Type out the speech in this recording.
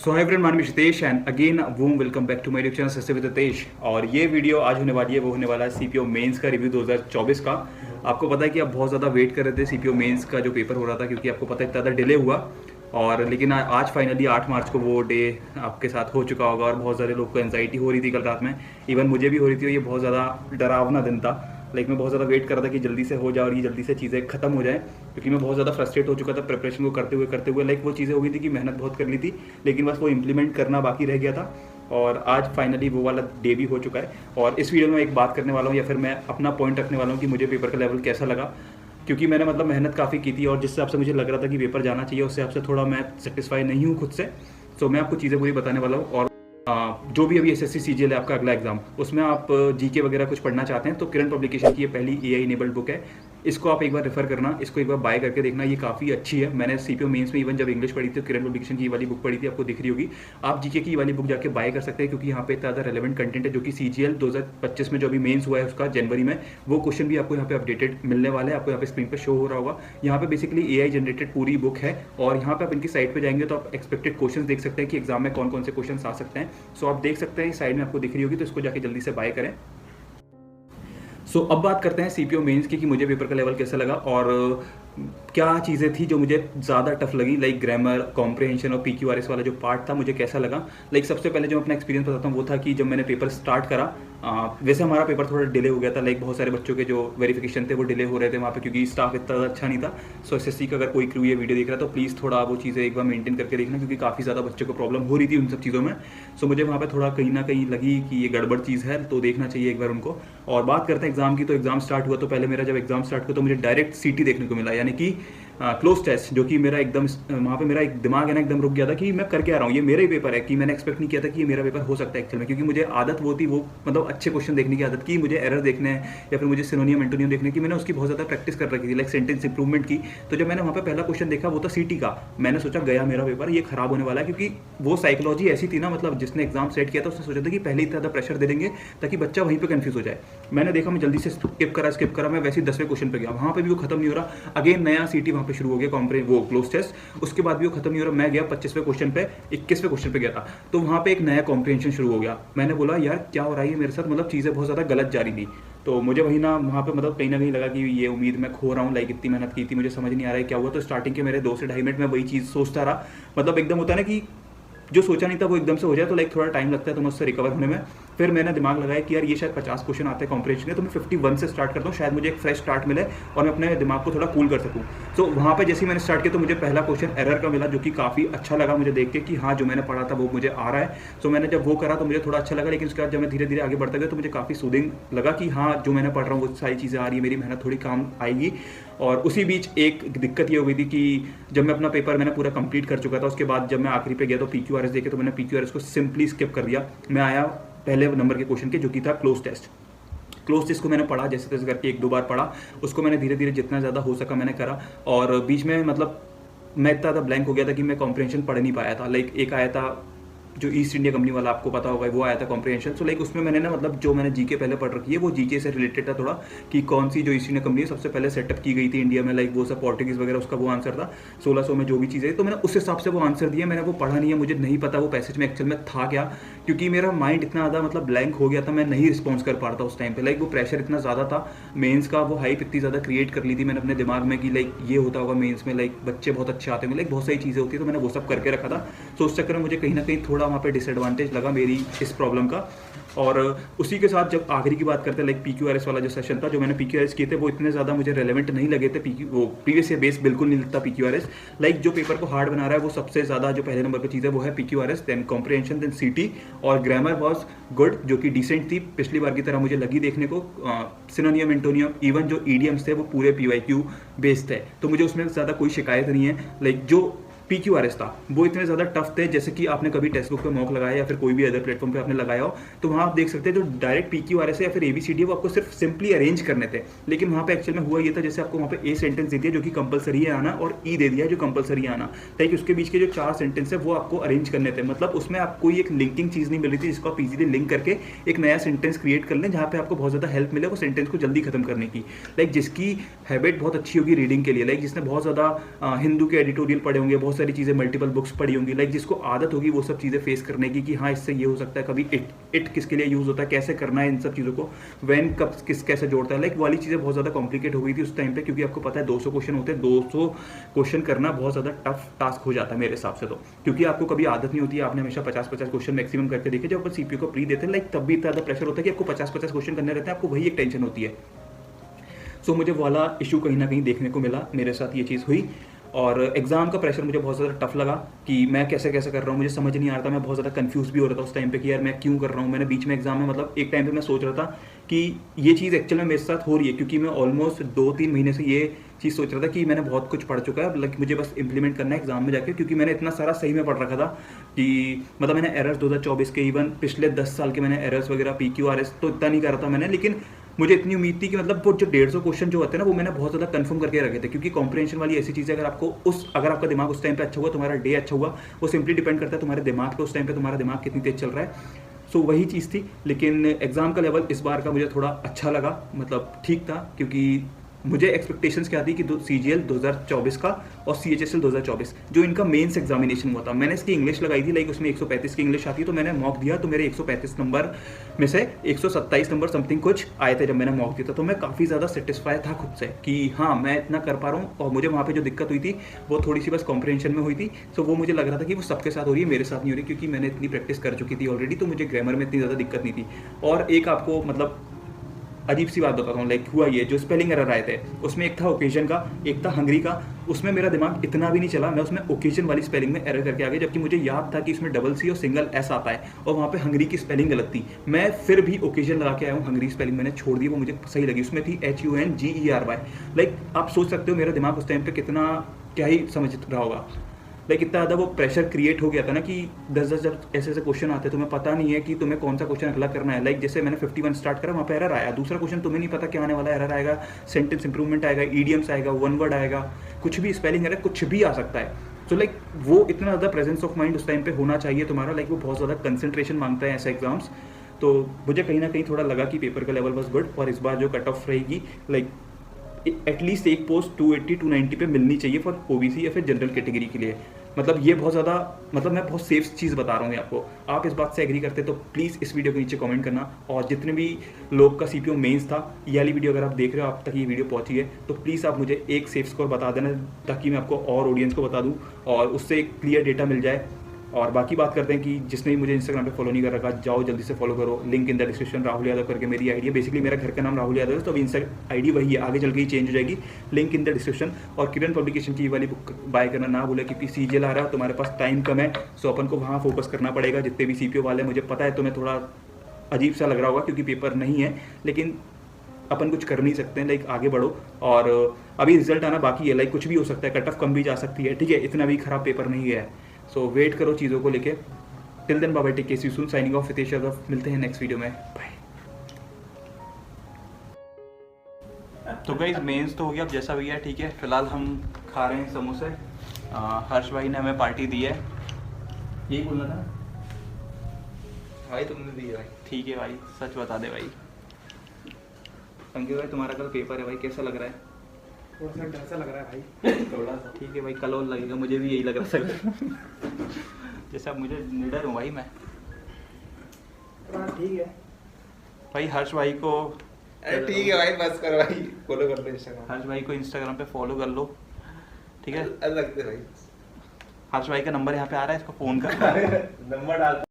So hi everyone, my Hitesh and again whom welcome back to my YouTube channel Saste with Hitesh. और ये video आज होने वाली है, वो होने वाला है सीपीओ मेंस का रिव्यू 2024 का। आपको पता है कि आप बहुत ज़्यादा वेट कर रहे थे सीपीओ मेंस का जो पेपर हो रहा था, क्योंकि आपको पता है इतना ज़्यादा डिले हुआ। और लेकिन आज फाइनली 8 मार्च को वो डे आपके साथ हो चुका होगा और बहुत सारे लोग को एंजाइटी हो रही थी कल रात में। इवन मुझे भी हो रही थी और ये बहुत ज़्यादा डरावना दिन था। लाइक मैं बहुत ज़्यादा वेट कर रहा था कि जल्दी से हो जाए और ये जल्दी से चीज़ें खत्म हो जाए, क्योंकि मैं बहुत ज़्यादा फ्रस्ट्रेट हो चुका था प्रिपरेशन को करते हुए। लाइक वो चीज़ें हो गई थी कि मेहनत बहुत कर ली थी, लेकिन बस वो इम्प्लीमेंट करना बाकी रह गया था। और आज फाइनली वो वाला डे भी हो चुका है। और इस वीडियो में एक बात करने वाला हूँ, या फिर मैं अपना पॉइंट रखने वाला हूँ कि मुझे पेपर का लेवल कैसा लगा, क्योंकि मैंने मतलब मेहनत काफ़ी की थी और जिस हिसाब से मुझे लग रहा था कि पेपर जाना चाहिए, उससे आपसे थोड़ा मैं सेटिस्फाई नहीं हूँ खुद से। सो मैं आपको चीज़ें पूरी बताने वाला हूँ। और जो भी अभी एसएससी सीजीएल है आपका अगला एग्जाम, उसमें आप जीके वगैरह कुछ पढ़ना चाहते हैं तो किरण पब्लिकेशन की ये पहली एआई इनेबल्ड बुक है। इसको आप एक बार रेफर करना, इसको एक बार बाय करके देखना, ये काफ़ी अच्छी है। मैंने सीपीओ मेंस में इवन जब इंग्लिश पढ़ी थी तो किरण पब्लिकेशन की ये वाली बुक पढ़ी थी, आपको दिख रही होगी। आप जीके की वाली बुक जाके बाय कर सकते हैं, क्योंकि यहाँ पे इतना ज़्यादा रेलेवेंट कंटेंट है, जो कि सीजीएल 2025 में जो अभी मेंस हुआ है उसका जनवरी में, वो क्वेश्चन भी आपको यहाँ पे अपडेटेड मिलने वाले हैं। आपको यहाँ पे स्क्रीन पर शो हो रहा होगा। यहाँ पे बेसिकली एआई जनरेटेड पूरी बुक है। और यहाँ पे आप इनकी साइट पे जाएंगे तो आप एक्सपेक्टेड क्वेश्चन देख सकते हैं कि एग्जाम में कौन कौन से क्वेश्चन आ सकते हैं। सो आप देख सकते हैं साइड में आपको दिख रही होगी, तो इसको जाके जल्दी से बाय करें। अब बात करते हैं सीपीओ मेंस की कि मुझे पेपर का लेवल कैसा लगा और क्या चीज़ें थी जो मुझे ज़्यादा टफ लगी। लाइक ग्रामर, कॉम्प्रिहेंशन और पीक्यूआरएस वाला जो पार्ट था, मुझे कैसा लगा। लाइक सबसे पहले जो अपना एक्सपीरियंस बताता हूँ वो था कि जब मैंने पेपर स्टार्ट करा, वैसे हमारा पेपर थोड़ा डिले हो गया था। लाइक बहुत सारे बच्चों के जो वेरिफिकेशन थे वो डिले हो रहे थे वहाँ पे, क्योंकि स्टाफ इतना ज़्यादा अच्छा नहीं था। सो एसएससी का अगर कोई क्रू ये वीडियो देख रहा है तो प्लीज़ थोड़ा वो चीज़ें एक बार मेंटेन करके देखना, क्योंकि काफ़ी ज़्यादा बच्चों को प्रॉब्लम हो रही थी उन सब चीज़ों में। सो मुझे वहाँ पे थोड़ा कहीं ना कहीं लगी कि ये गड़बड़ चीज़ है, तो देखना चाहिए एक बार उनको। और बात करते हैं एग्जाम की, तो एग्जाम स्टार्ट हुआ तो पहले मेरा जब एग्जाम स्टार्ट हुआ तो मुझे डायरेक्ट सीटी देखने को मिला, यानी कि क्लोज टेस्ट, जो कि मेरा एकदम वहाँ पे मेरा एक दिमाग है ना एकदम रुक गया था कि मैं करके आ रहा हूँ, ये मेरा ही पेपर है। कि मैंने एक्सपेक्ट नहीं किया था कि ये मेरा पेपर हो सकता है एक्चुअल में, क्योंकि मुझे आदत वो थी, वो मतलब अच्छे क्वेश्चन देखने की आदत की, मुझे एरर देखने हैं या फिर मुझे सिनोनियम एंटोनियम देखने की, मैंने उसकी बहुत ज़्यादा प्रैक्टिस कर रखी थी, लाइक सेंटेंस इंप्रूवमेंट की। तो जब मैंने वहाँ पे पहला क्वेश्चन देखा वो था सीटी का, मैंने सोचा गया मेरा पेपर, ये खराब होने वाला है। क्योंकि वो साइकोलॉजी ऐसी थी ना, मतलब जिसने एग्जाम सेट किया था उसने सोचा था कि पहले इतना ज़्यादा प्रेशर दे देंगे ताकि बच्चा वहीं पर कन्फ्यूज हो जाए। मैंने देखा, मैं जल्दी से स्किप करा, मैं वैसे ही 10वें क्वेश्चन पे गया, वहाँ पे भी वो खत्म नहीं हो रहा। अगेन नया सीटी वहाँ पे शुरू हो गया, कॉम्प्रे वो क्लोज टेस्ट, उसके बाद भी वो खत्म नहीं हो रहा। मैं गया 25वें क्वेश्चन पे, 21वें क्वेश्चन पे गया था, तो वहाँ पे एक नया कॉम्प्रिहेंशन शुरू हो गया। मैंने बोला यार क्या हो रहा है मेरे साथ, मतलब चीज़ें बहुत ज़्यादा गलत जा रही थी। तो मुझे वही ना वहाँ पे मतलब कहीं ना कहीं लगा कि ये उम्मीद मैं खो रहा हूँ। लाइक इतनी मेहनत की थी, मुझे समझ नहीं आ रहा है क्या हुआ। तो स्टार्टिंग के मेरे 2 से ढाई मिनट में वही चीज़ सोचता रहा, मतलब एकदम होता है ना कि जो सोचा नहीं था वो एकदम से हो जाए, तो लाइक थोड़ा टाइम लगता है तो मुझसे रिकवर होने में। फिर मैंने दिमाग लगाया कि यार ये शायद 50 क्वेश्चन आते हैं कॉम्प्रिहेंशन के, तो मैं 51 से स्टार्ट करता हूँ, शायद मुझे एक फ्रेश स्टार्ट मिले और मैं अपने दिमाग को थोड़ा कूल कर सकूँ। सो वहाँ पे जैसे ही मैंने स्टार्ट किया तो मुझे पहला क्वेश्चन एरर का मिला, जो कि काफ़ी अच्छा लगा मुझे देख के कि हाँ जो मैंने पढ़ा था वो मुझे आ रहा है। सो मैंने जब वो करा तो मुझे थोड़ा अच्छा लगा, लेकिन उसके बाद जब मैं धीरे धीरे आगे बढ़ता गया तो मुझे काफ़ी सूदिंग लगा कि हाँ जो मैंने पढ़ रहा हूँ वो सारी चीज़ें आ रही है, मेरी मेहनत थोड़ी काम आएगी। और उसी बीच एक दिक्कत ये हो गई थी कि जब मैं अपना पेपर मैंने पूरा कंप्लीट कर चुका था, उसके बाद जब मैं आखिरी पे गया तो पीक्यूआरएस देखे, तो मैंने पीक्यूआरएस को सिंपली स्किप कर दिया। मैं आया पहले नंबर के क्वेश्चन के, जो कि था क्लोज टेस्ट। क्लोज टेस्ट को मैंने पढ़ा जैसे तैसे करके 1-2 बार पढ़ा, उसको मैंने धीरे धीरे जितना ज़्यादा हो सका मैंने करा। और बीच में मतलब मैं इतना ज़्यादा ब्लैंक हो गया था कि मैं कॉम्प्रिहेंशन पढ़ नहीं पाया था। लाइक एक आया था जो ईस्ट इंडिया कंपनी वाला, आपको पता होगा, वो आया था कॉम्प्रिहेंशन। सो लाइक उसमें मैंने ना मतलब जो मैंने जीके पहले पढ़ रखी है वो जीके से रिलेटेड था थोड़ा, कि कौन सी जो ईस्ट इंडिया कंपनी सबसे पहले सेटअप की गई थी इंडिया में, लाइक वो सब पोर्टुगीज वगैरह, उसका वो आंसर था 1600 में जो भी चीज़ें। तो मैंने उस हिसाब से वो आंसर दिया, मैंने वो पढ़ा नहीं है, मुझे नहीं पता वो पैसेज में एक्चुअल में था क्या, क्योंकि मेरा माइंड इतना ज़्यादा मतलब ब्लैंक हो गया था, मैं नहीं रिस्पॉन्स कर पा रहा था उस टाइम पे। लाइक वो प्रेशर इतना ज़्यादा था मेंस का, वो हाइप इतनी ज़्यादा क्रिएट कर ली थी मैंने अपने दिमाग में कि लाइक ये होता होगा मेंस में, लाइक बच्चे बहुत अच्छे आते होंगे, लाइक बहुत सारी चीज़ें होती है, तो मैंने वो सब करके रखा था। तो उस चक्कर में मुझे कहीं ना कहीं थोड़ा वहाँ पे डिसएडवांटेज लगा मेरी इस प्रॉब्लम का। और उसी के साथ जब आखिरी की बात करते हैं, लाइक पीक्यूआरएस वाला जो सेशन था, जो मैंने पीक्यूआरएस किए थे वो इतने ज़्यादा मुझे रेलेवेंट नहीं लगे थे। वो प्रीवियस ईयर बेस बिल्कुल नहीं लगता पीक्यूआरएस। लाइक जो पेपर को हार्ड बना रहा है वो सबसे ज़्यादा जो पहले नंबर पर चीज़ है वो है पीक्यूआरएस, देन कॉम्प्रिहेंशन, देन सीटी। और ग्रामर वॉज गुड, जो कि डिसेंट थी, पिछली बार की तरह मुझे लगी देखने को। सिनोनियम एंटोनियम, इवन जो ईडियम्स थे वो पूरे पीवाईक्यू बेस्ड थे, तो मुझे उसमें ज़्यादा कोई शिकायत नहीं है। लाइक जो पीक्यूआरएस था वो इतने ज़्यादा टफ थे, जैसे कि आपने कभी टेक्स्ट बुक पे मॉक लगाया या फिर कोई भी अदर प्लेटफॉर्म पे आपने लगाया हो, तो वहाँ आप देख सकते हैं जो डायरेक्ट पीक्यूआरएस है या फिर एबीसीडी है वो आपको सिर्फ सिंपली अरेंज करने थे। लेकिन वहाँ पे एक्चुअल में हुआ ये था, जैसे आपको वहाँ पे ए सेंटेंस दे दिया जो कि कंपलसरी है आना, और ई दे दिया जो कंपलसरी है आना, ताकि उसके बीच के जो 4 सेंटेंस है वो आपको अरेंज करने थे। मतलब उसमें आपको कोई एक लिंकिंग चीज़ नहीं मिल रही थी जिसको आप इजीली लिंक करके एक नया सेंटेंस क्रिएट कर लें, जहाँ पे आपको बहुत ज़्यादा हेल्प मिले वो सेंटेंस को जल्दी खत्म करने की। लाइक जिसकी हैबिट बहुत अच्छी होगी रीडिंग के लिए, लाइक जिसने बहुत ज़्यादा हिंदू के एडिटोरियल पढ़े होंगे, बहुत सारी चीज़ें मल्टीपल बुक्स पढ़ी होंगी, लाइक जिसको आदत होगी वो सब चीज़ें फेस करने की कि हाँ इससे ये हो सकता है, कभी इट किसके लिए यूज़ होता है, कैसे करना है इन सब चीज़ों को, वैन कब किस कैसे जोड़ता है, लाइक वाली चीज़ें बहुत ज़्यादा कॉम्प्लिकेट हो गई थी उस टाइम पे, क्योंकि आपको पता है 200 क्वेश्चन होते हैं, 200 क्वेश्चन करना बहुत ज़्यादा टफ टास्क हो जाता है मेरे हिसाब से, तो क्योंकि आपको कभी आदत नहीं होती है, आपने हमेशा 50-50 क्वेश्चन मैक्सिमम करके देखे, जब अपन सीपीयू को प्री देते हैं लाइक तब भी इतना ज़्यादा प्रेशर होता है कि आपको 50-50 क्वेश्चन करने रहते हैं, आपको वही एक टेंशन होती है। सो मुझे वाला इशू कहीं ना कहीं देखने को मिला, मेरे साथ ये चीज़ हुई। और एग्ज़ाम का प्रेशर मुझे बहुत ज़्यादा टफ लगा कि मैं कैसे कैसे कर रहा हूँ, मुझे समझ नहीं आ रहा था, मैं बहुत ज़्यादा कंफ्यूज भी हो रहा था उस टाइम पे कि यार मैं क्यों कर रहा हूँ। मैंने बीच में एग्जाम में मतलब एक टाइम पे मैं सोच रहा था कि ये चीज़ एक्चुअल में मेरे साथ हो रही है, क्योंकि मैं ऑलमोस्ट 2-3 महीने से ये चीज़ सोच रहा था कि मैंने बहुत कुछ पढ़ चुका है, लाइक मुझे बस इंप्लीमेंट करना है एग्जाम में जाके, क्योंकि मैंने इतना सारा सही में पढ़ रखा था कि मतलब मैंने एरर्स 2024 के, इवन पिछले 10 साल के मैंने एरर्स वगैरह PQRS तो इतना नहीं करा था मैंने, लेकिन मुझे इतनी उम्मीद थी कि मतलब वो जो 150 क्वेश्चन जो होते हैं ना वो मैंने बहुत ज़्यादा कंफर्म करके रखे थे, क्योंकि कॉम्प्रिहेंशन वाली ऐसी चीज़ है, अगर आपका दिमाग उस टाइम पे अच्छा हुआ, तुम्हारा डे अच्छा हुआ, वो सिंपली डिपेंड करता है तुम्हारे दिमाग पे, उस टाइम पे तुम्हारा दिमाग कितनी तेज चल रहा है। सो वही चीज़ थी, लेकिन एग्ज़ाम का लेवल इस बार का मुझे थोड़ा अच्छा लगा, मतलब ठीक था, क्योंकि मुझे एक्सपेक्टेशंस क्या थी कि CGL 2024 का और CHSL 2024 जो इनका मेंस एग्जामिनेशन हुआ था, मैंने इसकी इंग्लिश लगाई थी, लाइक उसमें 135 की इंग्लिश आती है, तो मैंने मॉक दिया, तो मेरे 135 नंबर में से 127 नंबर समथिंग कुछ आए थे जब मैंने मॉक दिया था, तो मैं काफ़ी ज़्यादा सेटिस्फाई था खुद से कि हाँ मैं इतना कर पा रहा हूँ। और मुझे वहाँ पर जो दिक्कत हुई थी वो थोड़ी सी बस कॉम्प्रिहेंशन में हुई थी, सो वो मुझे लग रहा था कि वो सबके साथ हो रही है, मेरे साथ नहीं हो रही, क्योंकि मैंने इतनी प्रैक्टिस कर चुकी थी ऑलरेडी, तो मुझे ग्रामर में इतनी ज़्यादा दिक्कत नहीं थी। और एक आपको मतलब अजीब सी बात बताता हूँ, लाइक हुआ ये जो स्पेलिंग एरर आए थे, उसमें एक था ओकेजन का, एक था हंगरी का, उसमें मेरा दिमाग इतना भी नहीं चला, मैं उसमें ओकेजन वाली स्पेलिंग में एरर करके आ गया, जबकि मुझे याद था कि इसमें डबल सी और सिंगल एस आता है, और वहाँ पे हंगरी की स्पेलिंग गलत थी। मैं फिर भी ओकेजन लगा के आया हूँ, हंगरी स्पेलिंग मैंने छोड़ दी, वो मुझे सही लगी, उसमें थी HUNGERY। लाइक आप सोच सकते हो मेरा दिमाग उस टाइम पर कितना क्या ही समझ रहा होगा, लाइक इतना ज़्यादा वो प्रेशर क्रिएट हो गया था ना कि 10-10 जब ऐसे ऐसे क्वेश्चन आते हैं तुम्हें पता नहीं है कि तुम्हें कौन सा क्वेश्चन अगला करना है। लाइक जैसे मैंने 51 स्टार्ट करा, वहाँ पे एरर आया, दूसरा क्वेश्चन तुम्हें नहीं पता क्या आने वाला है, एरर आएगा, सेंटेंस इंप्रूवमेंट आएगा, ईडियम्स आएगा, वन वर्ड आएगा, कुछ भी स्पेलिंग एरर कुछ भी आ सकता है। तो लाइक वो इतना ज़्यादा प्रेजेंस ऑफ माइंड उस टाइम पे होना चाहिए तुम्हारा, लाइक वो बहुत ज़्यादा कंसंट्रेशन मांगता है ऐसे एग्जाम्स। तो मुझे कहीं ना कहीं थोड़ा लगा कि पेपर का लेवल वॉज गुड, और इस बार जो कट ऑफ रहेगी लाइक एटलीस्ट एक पोस्ट 280-290 पे मिलनी चाहिए फॉर OBC या फिर जनरल कैटेगरी के लिए। मतलब ये बहुत ज़्यादा, मतलब मैं बहुत सेफ चीज़ बता रहा हूँ आपको। आप इस बात से एग्री करते तो प्लीज़ इस वीडियो के नीचे कमेंट करना, और जितने भी लोग का CPO मेंस था, ये वाली वीडियो अगर आप देख रहे हो, आप तक ये वीडियो पहुँची है, तो प्लीज़ आप मुझे एक सेफ स्कोर बता देना, ताकि मैं आपको और ऑडियंस को बता दूँ और उससे एक क्लियर डेटा मिल जाए। और बाकी बात करते हैं कि जिसने भी मुझे इंस्टाग्राम पे फॉलो नहीं कर रखा, जाओ जल्दी से फॉलो करो, link in the description, Rahul Yadav करके मेरी आईडी है। बेसिकली मेरा घर का नाम राहुल यादव है, तो अभी इंस्टा आईडी वही है, आगे चल के ही चेंज हो जाएगी, लिंक इन द डिस्क्रिप्शन। और किरण पब्लिकेशन की वाली बुक बाय करना ना भूले, क्योंकि CGL आ रहा है, तुम्हारे पास टाइम कम है, सो अपन को वहाँ फोकस करना पड़ेगा। जितने भी CPO वाले, मुझे पता है तुम्हें थोड़ा अजीब सा लग रहा होगा क्योंकि पेपर नहीं है, लेकिन अपन कुछ कर नहीं सकते हैं, लाइक आगे बढ़ो। और अभी रिजल्ट आना बाकी है, लाइक कुछ भी हो सकता है, कट ऑफ कम भी जा सकती है, ठीक है, इतना भी खराब पेपर नहीं गया है। सो वेट करो चीज़ों को लेके। Till then bye bye, take care, see you soon, signing off Hitesh Yadav. मिलते हैं नेक्स्ट वीडियो में, बाय। तो गाइस मेंस तो हो गया, अब जैसा भी है ठीक है। फिलहाल हम खा रहे हैं समोसे, हर्ष भाई ने हमें पार्टी दी है, यही बोलना था भाई, तुमने दी है भाई। ठीक है भाई, सच बता दे भाई। अंकित भाई तुम्हारा कल पेपर है भाई, कैसा लग रहा है? थोड़ा सा डर सा लग रहा है भाई, थोड़ा सा। ठीक है भाई, कल और लगेगा, मुझे भी यही लग रहा था जैसा मुझे निडर हूँ भाई मैं। ठीक है भाई हर्ष भाई को, अरे ठीक है भाई, बस कर भाई, फॉलो कर लो इंस्टाग्राम। हर्ष भाई को इंस्टाग्राम पे फॉलो कर लो, ठीक है। अलग लगते भाई। हर्ष भाई का नंबर यहाँ पे आ रहा है, इसको फ़ोन कर नंबर डाल